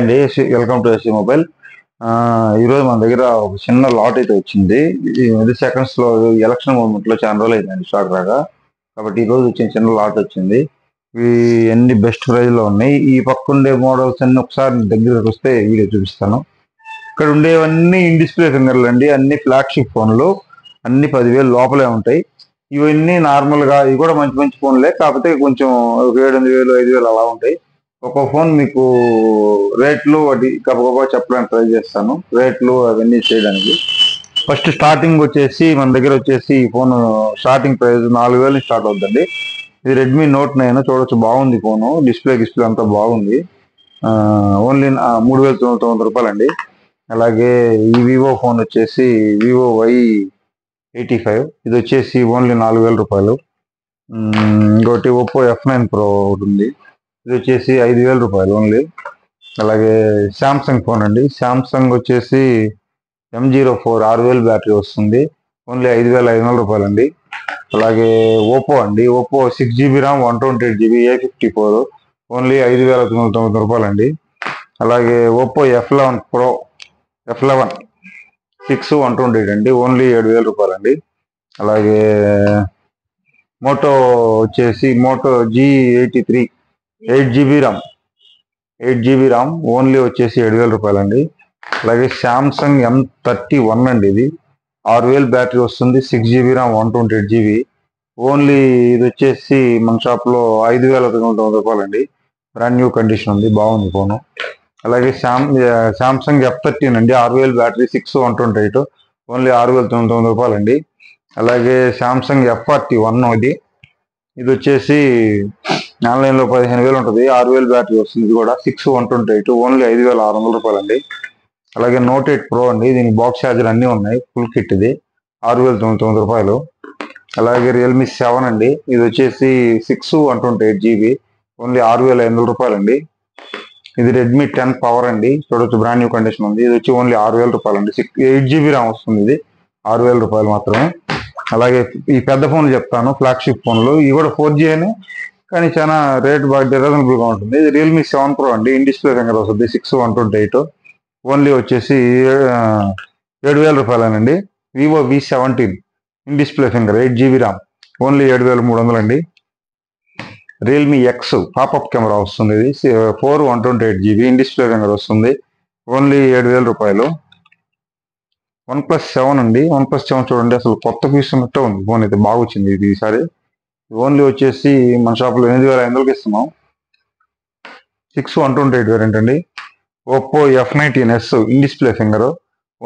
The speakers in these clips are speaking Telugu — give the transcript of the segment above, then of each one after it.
అండి. Welcome to SC mobile. ఈరోజు మన దగ్గర ఒక చిన్న లాట్ అయితే వచ్చింది. ఇది సెకండ్స్లో ఎలక్షన్ మూమెంట్లో చాలా రోజులు అయిందండి స్టాక్ రాగా. కాబట్టి ఈరోజు వచ్చిన చిన్న లాట్ వచ్చింది. ఇవి అన్ని బెస్ట్ ప్రైజ్లో ఉన్నాయి. ఈ పక్క ఉండే మోడల్స్ అన్ని ఒకసారి దగ్గరకు వస్తే వీడియో చూపిస్తాను. ఇక్కడ ఉండేవన్నీ ఇన్ డిస్ప్లే ఫింగర్లు అండి. అన్ని ఫ్లాగ్షిప్ ఫోన్లు, అన్ని 10,000 లోపలే ఉంటాయి. ఇవన్నీ నార్మల్గా ఇవి కూడా మంచి మంచి ఫోన్లే, కాకపోతే కొంచెం 7,000 5,000 అలా ఉంటాయి. ఒక్కో ఫోన్ మీకు రేట్లు అది గబగబా చెప్పడానికి ట్రై చేస్తాను, రేట్లు అవన్నీ చేయడానికి. ఫస్ట్ స్టార్టింగ్ వచ్చేసి మన దగ్గర వచ్చేసి ఈ ఫోన్ స్టార్టింగ్ ప్రైస్ 4,000 స్టార్ట్ అవుతుందండి. ఇది రెడ్మీ నోట్ 9 చూడొచ్చు, బాగుంది ఫోను. డిస్ప్లే అంతా బాగుంది. ఓన్లీ 3,900 రూపాయలండి. అలాగే ఈ వివో ఫోన్ వచ్చేసి వివో Y85, ఇది వచ్చేసి ఓన్లీ 4,000 రూపాయలు. ఇంకోటి ఒప్పో F9 Pro ఒకటి ఉంది, ఇది వచ్చేసి 5,000 రూపాయలు ఓన్లీ. అలాగే శాంసంగ్ ఫోన్ అండి. శాంసంగ్ వచ్చేసి M04 6,000 బ్యాటరీ వస్తుంది, ఓన్లీ 5,500 రూపాయలు అండి. అలాగే ఓప్పో అండి. Oppo 6GB RAM 128GB A54, only 5,990 రూపాయలు అండి. అలాగే ఓప్పో F11 Pro F11 6 128 అండి, ఓన్లీ 7,000 రూపాయలు అండి. అలాగే మోటో వచ్చేసి Moto G83 8GB RAM only వచ్చేసి 7,000 రూపాయలు అండి. అలాగే శాంసంగ్ M31 అండి, ఇది 6,000 బ్యాటరీ వస్తుంది, 6GB ర్యామ్ 128GB, ఓన్లీ ఇది వచ్చేసి మన షాప్లో 5,990 రూపాయలు అండి. బ్రాండ్ న్యూ కండిషన్ ఉంది, బాగుంది ఫోను. అలాగే శాంసంగ్ F13 అండి, 6,000 బ్యాటరీ, 6 128, ఓన్లీ 6,990 రూపాయలు అండి. అలాగే శాంసంగ్ F41 ఇది వచ్చేసి ఆన్లైన్లో 15,000 ఉంటుంది, 6,000 బ్యాటరీ వస్తుంది, ఇది కూడా 6 128, ఓన్లీ 5,600 రూపాయలు అండి. అలాగే నోట్ 8 Pro అండి, దీనికి బాక్స్ ఛార్జర్ అన్నీ ఉన్నాయి, ఫుల్ కిట్, ఇది 6,990 రూపాయలు. అలాగే రియల్మీ 7 అండి, ఇది వచ్చేసి 6 128GB, ఓన్లీ 6,500 రూపాయలు అండి. ఇది రెడ్మీ 10 పవర్ అండి, చూడొచ్చు, బ్రాండ్ న్యూ కండిషన్ ఉంది, ఇది వచ్చి ఓన్లీ 6,000 రూపాయలు అండి. 8GB ర్యామ్ వస్తుంది, ఇది 6,000 రూపాయలు మాత్రమే. అలాగే ఈ పెద్ద ఫోన్లు చెప్తాను, ఫ్లాగ్షిప్ ఫోన్లు, ఇవి కూడా 4G అని, కానీ చాలా రేట్ బాగా రీజనబుల్గా ఉంటుంది. ఇది రియల్మీ 7 Pro అండి, ఇన్ డిస్ప్లే ఫింగర్ వస్తుంది, 6 128, ఓన్లీ వచ్చేసి 7,000 రూపాయలేనండి. Vivo V17 in display finger 8GB RAM, only 7,300 అండి. రియల్మీ X పాపప్ కెమెరా వస్తుంది, ఇది 4 128GB ఇన్ డిస్ప్లే ఫింగర్ వస్తుంది, ఓన్లీ 7,000 రూపాయలు. OnePlus 7 అండి. OnePlus 7 చూడండి, అసలు కొత్త పీస్ ఉన్నట్టే ఉంది, ఫోన్ అయితే బాగా వచ్చింది ఇది ఈసారి. ఓన్లీ వచ్చేసి మన షాప్లో 8,500కి ఇస్తున్నాం, 6 128 వేరియంట్ అండి. Oppo F19s in display finger,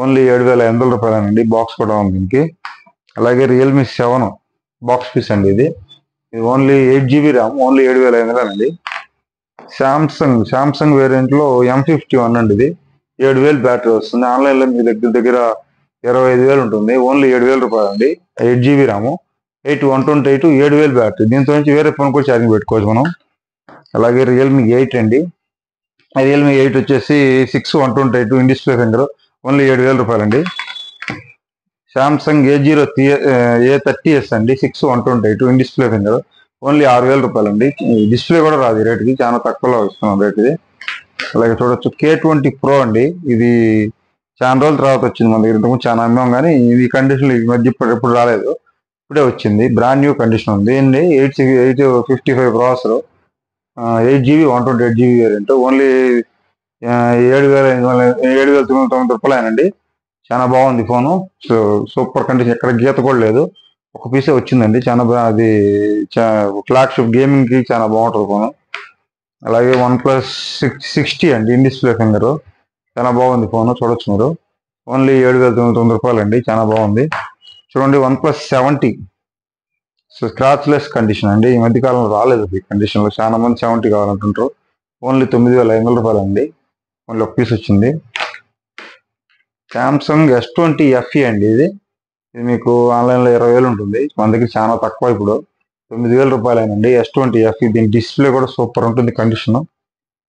only 7,500 రూపాయలేనండి, బాక్స్ కూడా ఉంది దీనికి. అలాగే రియల్మీ 7 బాక్స్ పీస్ అండి, ఇది ఓన్లీ 8GB ర్యామ్, ఓన్లీ 7,500 అండి. శాంసంగ్ వేరియంట్లో M51 అండి, ఇది 7,000 బ్యాటరీ వస్తుంది, ఆన్లైన్లో మీ దగ్గర 25,000 ఉంటుంది, ఓన్లీ 7,000 రూపాయలు అండి. 8GB ర్యామ్, 8 128, 7,000 బ్యాటరీ, దీంతో నుంచి వేరే ఫోన్ కూడా ఛార్జింగ్ పెట్టుకోవచ్చు మనం. అలాగే రియల్మీ 8 అండి. రియల్మీ 8 వచ్చేసి 6 128 ఇన్ డిస్ప్లే ఫింగర్, ఓన్లీ 7,000 రూపాయలు అండి. శాంసంగ్ A30s అండి, 6 128 ఇన్ డిస్ప్లే ఫింగర్, ఓన్లీ 6,000 రూపాయలు అండి. డిస్ప్లే కూడా రాదు, రేటుకి చాలా తక్కువలో ఇస్తున్నాం రేట్ ఇది. అలాగే చూడొచ్చు K20 Pro అండి, ఇది చాలా రోజుల తర్వాత వచ్చింది మన దగ్గర, ఇంతకుముందు చాలా అమ్మాం, కానీ ఇది కండిషన్ ఈ మధ్య ఎప్పుడు రాలేదు, ఇప్పుడే వచ్చింది, బ్రాండ్ న్యూ కండిషన్ ఉంది అండి. 855 processor, 8GB 128GB variant, only 7,990 రూపాయలేనండి. చాలా బాగుంది ఫోను, సూపర్ కండిషన్, ఎక్కడ గీత కూడా లేదు, ఒక పీసే వచ్చిందండి. చాలా అది ఫ్లాగ్షిప్ గేమింగ్కి చాలా బాగుంటుంది ఫోను. అలాగే OnePlus 60 అండి, ఇన్ డిస్ప్లే ఫింగర్, చాలా బాగుంది ఫోను, చూడొచ్చు మీరు, ఓన్లీ 7,990 రూపాయలు అండి, చాలా బాగుంది. చూడండి OnePlus 70 స్క్రాచ్లెస్ కండిషన్ అండి, ఈ మధ్యకాలంలో రాలేదు ఈ కండిషన్లో, చాలా మంది 70 కావాలంటుంటారు, ఓన్లీ 9,500 రూపాయలు అండి, ఓన్లీ ఒక పీస్ వచ్చింది. శాంసంగ్ S20 FE అండి, ఇది మీకు ఆన్లైన్లో 20,000 ఉంటుంది, మన దగ్గర చాలా తక్కువ, ఇప్పుడు 9,000 రూపాయలేనండి. S20 FE, దీని డిస్ప్లే కూడా సూపర్ ఉంటుంది కండిషన్,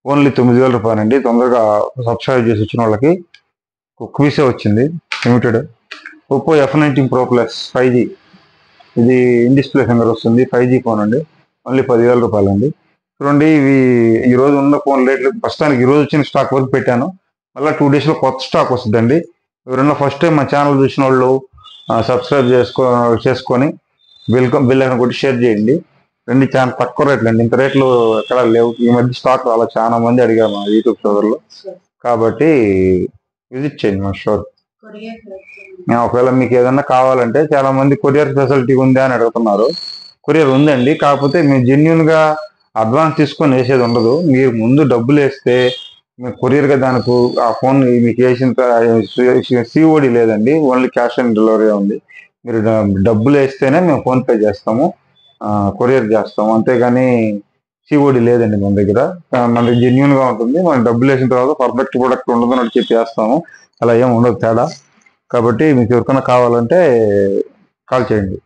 ఓన్లీ 9,000 రూపాయలండి. తొందరగా సబ్స్క్రైబ్ చేసి వచ్చిన వాళ్ళకి ఒక పీసే వచ్చింది, limited. Oppo F19 Pro Plus 5G, ఇది ఇన్ డిస్ప్లే ఫింగర్ వస్తుంది, 5G ఫోన్ అండి, ఓన్లీ 10,000 రూపాయలండి. చూడండి ఇవి ఈ రోజు ఉన్న ఫోన్ రేట్లు ప్రస్తుతానికి ఈ రోజు వచ్చిన స్టాక్ వరకు పెట్టాను. మళ్ళీ 2 days లో కొత్త స్టాక్ వస్తుందండి. ఎవరైనా ఫస్ట్ టైం మా ఛానల్ చూసిన వాళ్ళు సబ్స్క్రైబ్ చేసుకొని బిల్ అని కొట్టి షేర్ చేయండి. రెండు చాలా తక్కువ రేట్లు అండి, ఇంత రేట్లు ఎక్కడ లేవు. ఈ మధ్య స్టాక్ అలా చాలా మంది అడిగారు మా యూట్యూబ్ సోదరులు, కాబట్టి విజిట్ చేయండి మా షోర్. ఒకవేళ మీకు ఏదన్నా కావాలంటే చాలా మంది కొరియర్ ఫెసిలిటీ ఉందా అని అడుగుతున్నారు. కొరియర్ ఉందండి, కాకపోతే మేము జెన్యున్ గా అడ్వాన్స్ తీసుకొని వేసేది ఉండదు. మీరు ముందు డబ్బులు వేస్తే మేము కొరియర్గా దానికి ఆ ఫోన్ మీకు వేసిన సిఓడి లేదండి, ఓన్లీ క్యాష్ ఆన్ డెలివరీ ఉంది. మీరు డబ్బులు వేస్తేనే మేము ఫోన్పే చేస్తాము, కొరియర్ చేస్తాము, అంతేగాని సిఓడి లేదండి మన దగ్గర. మనకి జెన్యున్ గా ఉంటుంది. మనం డబ్బులు వేసిన తర్వాత పర్ఫెక్ట్ ప్రొడక్ట్ ఉండదు అని చెప్పి వేస్తాము, అలా ఏం ఉండదు తేడా. కాబట్టి మీకు ఎవరికైనా కావాలంటే కాల్ చేయండి.